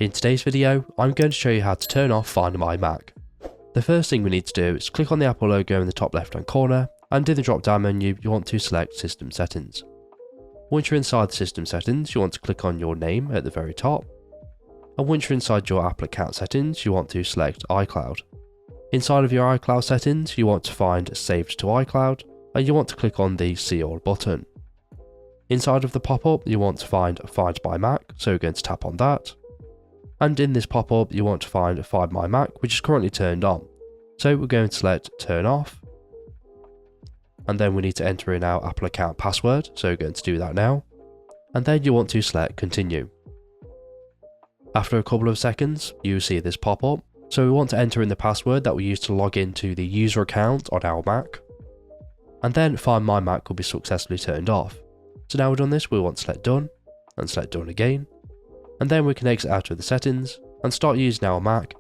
In today's video, I'm going to show you how to turn off Find My Mac. The first thing we need to do is click on the Apple logo in the top left hand corner, and in the drop down menu you want to select System Settings. Once you're inside the System Settings, you want to click on your name at the very top, and once you're inside your Apple account settings, you want to select iCloud. Inside of your iCloud settings, you want to find Saved to iCloud, and you want to click on the See All button. Inside of the pop-up, you want to find My Mac, so we're going to tap on that. And in this pop-up, you want to find My Mac, which is currently turned on. So we're going to select Turn Off. And then we need to enter in our Apple account password, so we're going to do that now. And then you want to select Continue. After a couple of seconds, you see this pop up. So we want to enter in the password that we used to log into the user account on our Mac. And then Find My Mac will be successfully turned off. So now we've done this, we want to select Done, and select Done again. And then we can exit out of the settings and start using our Mac